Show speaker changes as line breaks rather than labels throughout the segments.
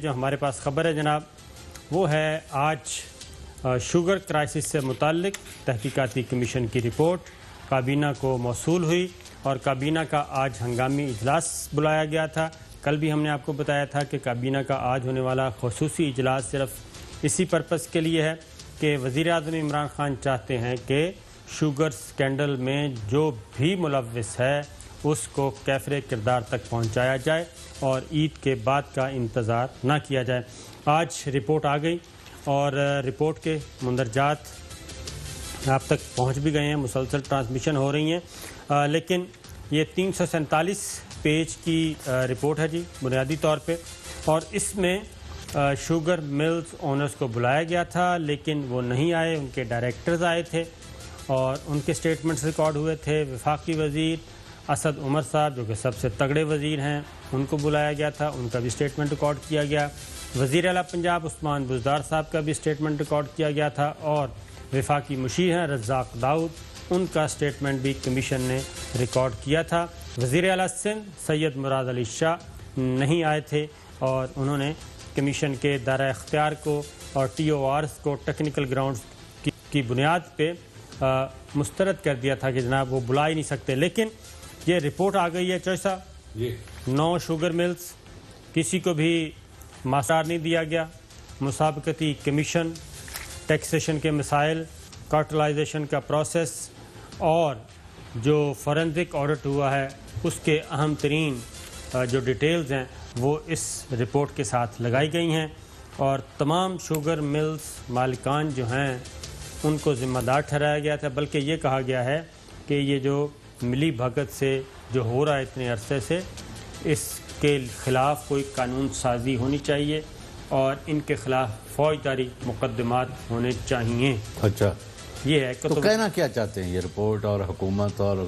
جو ہمارے پاس خبر ہے جناب وہ ہے آج شوگر کرائسس سے متعلق تحقیقاتی کمیشن کی رپورٹ کابینہ کو موصول ہوئی اور کابینہ کا آج ہنگامی اجلاس بلایا گیا تھا۔ کل بھی ہم نے آپ کو بتایا تھا کہ کابینہ کا آج ہونے والا خصوصی اجلاس صرف اسی پرپس کے لیے ہے کہ وزیر اعظم عمران خان چاہتے ہیں کہ شوگر سکینڈل میں جو بھی ملوث ہے اس کو کیفر کردار تک پہنچایا جائے اور عید کے بعد کا انتظار نہ کیا جائے۔ آج رپورٹ آ گئی اور رپورٹ کے مندرجات آپ تک پہنچ بھی گئے ہیں، مسلسل ٹرانسمیشن ہو رہی ہیں، لیکن یہ 347 پیج کی رپورٹ ہے جی بنیادی طور پہ، اور اس میں شوگر ملز اونرز کو بلایا گیا تھا لیکن وہ نہیں آئے، ان کے ڈائریکٹرز آئے تھے اور ان کے سٹیٹمنٹس ریکارڈ ہوئے تھے۔ وفاقی وزیر اسد عمر صاحب جو کہ سب سے تگڑے وزیر ہیں ان کو بلایا گیا تھا، ان کا بھی سٹیٹمنٹ ریکارڈ کیا گیا۔ وزیر اعلیٰ پنجاب عثمان بزدار صاحب کا بھی سٹیٹمنٹ ریکارڈ کیا گیا تھا، اور وفاقی مشیر ہیں رزاق داؤد، ان کا سٹیٹمنٹ بھی کمیشن نے ریکارڈ کیا تھا۔ وزیر اعلیٰ سندھ سید مراد علی شاہ نہیں آئے تھے اور انہوں نے کمیشن کے دائرہ اختیار کو اور ٹی او آرز کو ٹیکنیکل گراؤنڈز کی بنیاد پہ مسترد کر دیا تھا کہ جناب وہ بلا ہی نہیں سکتے، لیکن یہ رپورٹ آ گئی ہے چوہے صاحب، 9 شوگر ملز، کسی کو بھی ماسٹار نہیں دیا گیا، مسابقتی کمیشن، ٹیکسیشن کے مسائل، کارٹلائزیشن کا پروسیس اور جو فورنزک آڈٹ ہوا ہے اس کے اہم ترین جو ڈیٹیلز ہیں وہ اس رپورٹ کے ساتھ لگائی گئی ہیں، اور تمام شوگر ملز مالکان جو ہیں ان کو ذمہ دار ٹھہرایا گیا تھا، بلکہ یہ کہا گیا ہے کہ یہ جو ملی بھگت سے جو ہو رہا ہے اتنے عرصے سے، اس کے خلاف کوئی قانون سازی ہونی چاہیے اور ان کے خلاف فوجداری مقدمات ہونے چاہیے۔
اچھا،
یہ ہے
تو کہنا کیا چاہتے ہیں یہ رپورٹ اور حکومت اور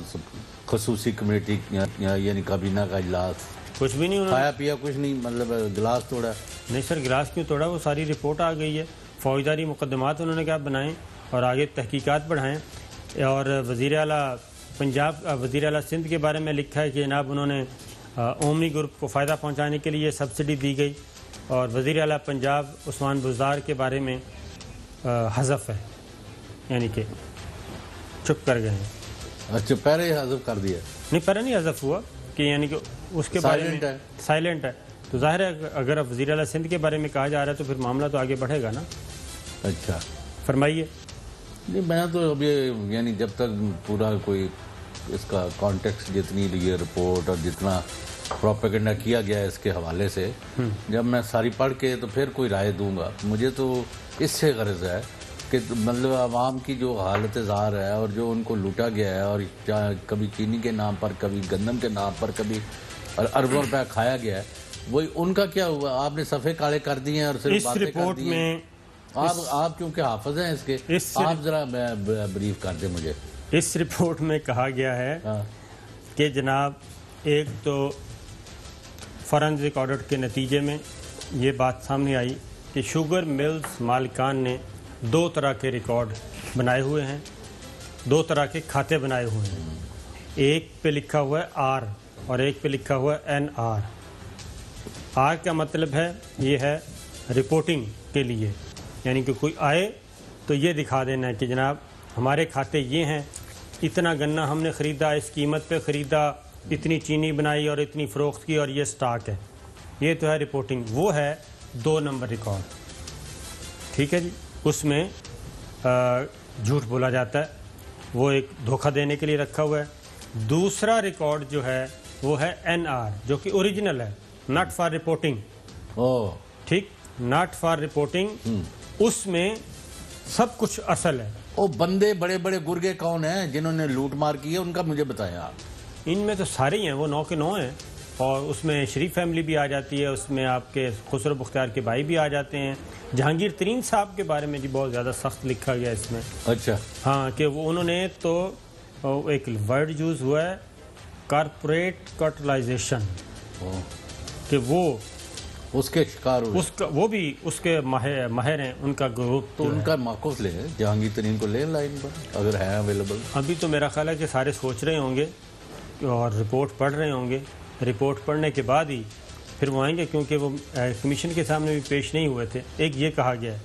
خصوصی کمیٹی یعنی کابینہ کا اجلاس؟
کچھ بھی نہیں،
کھایا پیا کچھ نہیں، مطلب گلاس توڑا؟
نہیں سر، گلاس کیوں توڑا، وہ ساری رپورٹ آ گئی ہے، فوجداری مقدمات انہوں نے کیا بنائیں اور آگے تحقیقات بڑھائیں۔ اور وزیر اعلیٰ پنجاب وزیر اعلیٰ سندھ کے بارے میں لکھا ہے کہ جناب انہوں نے اومنی گروپ کو فائدہ پہنچانے کے لیے سبسڈی دی گئی، اور وزیر اعلیٰ پنجاب عثمان بزدار کے بارے میں حذف ہے، یعنی کہ چپ کر گئے ہیں۔
اچھا، پہلے ہی حذف کر دیا؟
نہیں، پہلے نہیں حذف ہوا، کہ یعنی کہ اس کے بارے میں سائلنٹ ہے، تو ظاہر ہے اگر اب وزیر اعلیٰ سندھ کے بارے میں کہا جا رہا ہے تو پھر معاملہ تو آگے بڑھے گا نا۔
اچھا،
فرمائیے۔
نہیں، میں تو اب یہ یعنی جب تک پورا کوئی اس کا کانٹیکس جتنی یہ رپورٹ اور جتنا پروپیگنڈا کیا گیا ہے اس کے حوالے سے، جب میں ساری پڑھ کے تو پھر کوئی رائے دوں گا۔ مجھے تو اس سے غرض ہے کہ مطلب عوام کی جو حالت زار ہے اور جو ان کو لوٹا گیا ہے، اور کبھی چینی کے نام پر، کبھی گندم کے نام پر، کبھی اربوں روپے کھایا گیا ہے، وہی ان کا کیا ہوا؟ آپ نے صفحے کالے کر دیے ہیں اور صرف باتیں کر دی ہیں۔ آپ کیونکہ حافظ ہیں اس کے، آپ ذرا بریف کر دیں مجھے۔
اس رپورٹ میں کہا گیا ہے کہ جناب ایک تو فورنزک آڈٹ کے نتیجے میں یہ بات سامنے آئی کہ شوگر ملز مالکان نے 2 طرح کے ریکارڈ بنائے ہوئے ہیں، 2 طرح کے کھاتے بنائے ہوئے ہیں، ایک پہ لکھا ہوا ہے آر اور ایک پہ لکھا ہوا ہے این آر۔ آر کا مطلب ہے یہ ہے رپورٹنگ کے لیے، یعنی کہ کوئی آئے تو یہ دکھا دینا ہے کہ جناب ہمارے کھاتے یہ ہیں، اتنا گنا ہم نے خریدا، اس قیمت پہ خریدا، اتنی چینی بنائی اور اتنی فروخت کی اور یہ سٹاک ہے، یہ تو ہے رپورٹنگ۔ وہ ہے 2 نمبر ریکارڈ، ٹھیک ہے جی، اس میں جھوٹ بولا جاتا ہے، وہ ایک دھوکہ دینے کے لیے رکھا ہوا ہے۔ دوسرا ریکارڈ جو ہے وہ ہے این آر، جو کہ اوریجنل ہے، ناٹ فار رپورٹنگ، ٹھیک، ناٹ فار رپورٹنگ، اس میں سب کچھ اصل ہے۔
وہ بندے بڑے بڑے گرگے کون ہیں جنہوں نے لوٹ مار کی ہے، ان کا مجھے بتائیں آپ۔
ان میں تو سارے ہی ہیں، وہ 9 کے 9 ہیں، اور اس میں شریف فیملی بھی آ جاتی ہے، اس میں آپ کے خسرو بختیار کے بھائی بھی آ جاتے ہیں۔ جہانگیر ترین صاحب کے بارے میں جی بہت زیادہ سخت لکھا گیا اس میں۔
اچھا،
ہاں، کہ وہ انہوں نے تو ایک ورڈ یوز ہوا ہے کارپوریٹ کارٹلائزیشن، کہ وہ
اس کے شکار ہوئے،
وہ بھی اس کے ماہر ہیں، ان کا گروپ۔
تو ان کا موقف لیں، جہانگیر ترین کو لیں لائن پر اگر ہیں اویلیبل۔
ابھی تو میرا خیال ہے کہ سارے سوچ رہے ہوں گے اور رپورٹ پڑھ رہے ہوں گے، رپورٹ پڑھنے کے بعد ہی پھر وہ آئیں گے کیونکہ وہ کمیشن کے سامنے بھی پیش نہیں ہوئے تھے. ایک یہ کہا گیا ہے.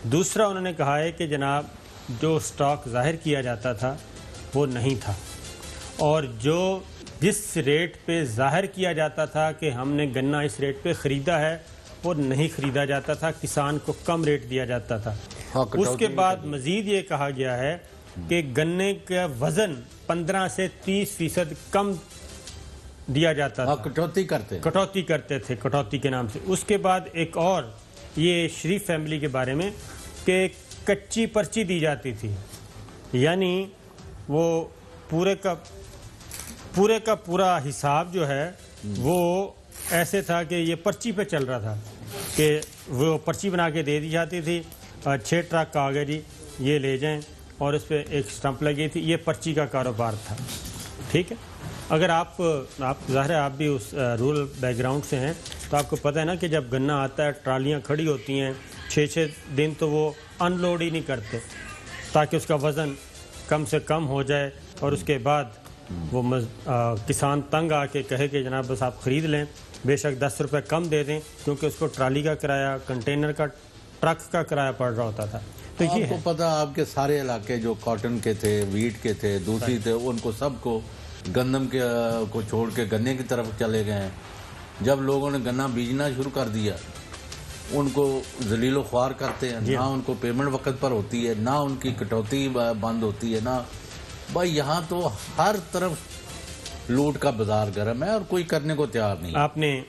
دوسرا انہوں نے کہا ہے کہ جناب جو سٹاک ظاہر کیا جاتا تھا وہ نہیں تھا, اور جس ریٹ پہ ظاہر کیا جاتا تھا کہ ہم نے گنا اس ریٹ پہ خریدا ہے وہ نہیں خریدا جاتا تھا, کسان کو کم ریٹ دیا جاتا تھا. اس کے بعد مزید یہ کہا گیا ہے کہ گنے کا وزن 15 سے 30% کم دیا جاتا تھا, کٹوتی کرتے تھے کٹوتی کے نام سے. اس کے بعد ایک اور یہ شریف فیملی کے بارے میں کہ کچی پرچی دی جاتی تھی, یعنی وہ پورے کا پورا حساب جو ہے وہ ایسے تھا کہ یہ پرچی پہ چل رہا تھا کہ وہ پرچی بنا کے دے دی جاتی تھی, 6 ٹرک کا آگے جی یہ لے جائیں, اور اس پہ ایک سٹمپ لگی تھی. یہ پرچی کا کاروبار تھا. ٹھیک ہے, اگر آپ ظاہر ہے آپ بھی اس رورل بیک گراؤنڈ سے ہیں تو آپ کو پتہ ہے نا کہ جب گنا آتا ہے ٹرالیاں کھڑی ہوتی ہیں 6 دن تو وہ ان لوڈ ہی نہیں کرتے تاکہ اس کا وزن کم سے کم ہو جائے, اور اس کے بعد وہ کسان تنگ آ کے کہے کہ جناب بس آپ خرید لیں, بے شک 10 روپے کم دے دیں, کیونکہ اس کو ٹرالی کا کرایہ, کنٹینر کا, ٹرک کا کرایہ پڑ رہا ہوتا تھا. تو
آپ کو پتہ آپ کے سارے علاقے جو کاٹن کے تھے, ویٹ کے تھے, دوسری تھے, ان کو سب کو گندم کے کو چھوڑ کے گنے کی طرف چلے گئے ہیں. جب لوگوں نے گنا بیجنا شروع کر دیا ان کو ذلیل و خوار کرتے ہیں, نہ ان کو پیمنٹ وقت پر ہوتی ہے, نہ ان کی کٹوتی بند ہوتی ہے, نہ بھائی یہاں تو ہر طرف لوٹ کا بازار گرم ہے اور کوئی کرنے کو تیار نہیں.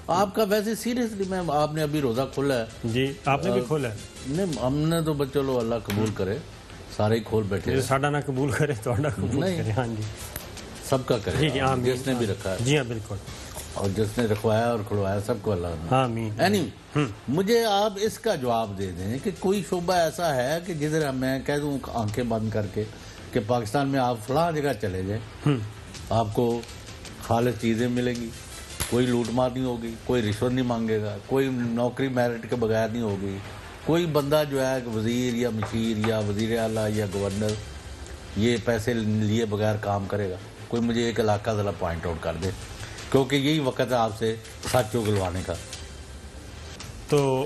آپ کا ویسے سیریسلی میں آپ نے ابھی روزہ کھولا ہے؟
جی آپ نے بھی کھولا ہے؟
نہیں ہم نے تو چلو اللہ قبول کرے, سارے ہی کھول بیٹھے,
ساڈا نہ قبول کرے تو قبول کرے. ہاں جی
سب کا کرے, جس نے بھی رکھا ہے.
جی ہاں بالکل,
اور جس نے رکھوایا اور کھلوایا سب کو اللہ.
آمین.
اینی مجھے آپ اس کا جواب دے دیں کہ کوئی شعبہ ایسا ہے کہ جدھر میں کہہ دوں آنکھیں بند کر کے کہ پاکستان میں آپ فلاں جگہ چلے جائیں آپ کو خالص چیزیں ملیں گی, کوئی لوٹ مار نہیں ہوگی, کوئی رشوت نہیں مانگے گا, کوئی نوکری میرٹ کے بغیر نہیں ہوگی, کوئی بندہ جو ہے وزیر یا مشیر یا وزیر اعلیٰ یا گورنر یہ پیسے لیے بغیر کام کرے گا. کوئی مجھے ایک علاقہ ذرا پوائنٹ آؤٹ کر دے, کیونکہ یہی وقت ہے آپ سے سچ اگلوانے کا.
تو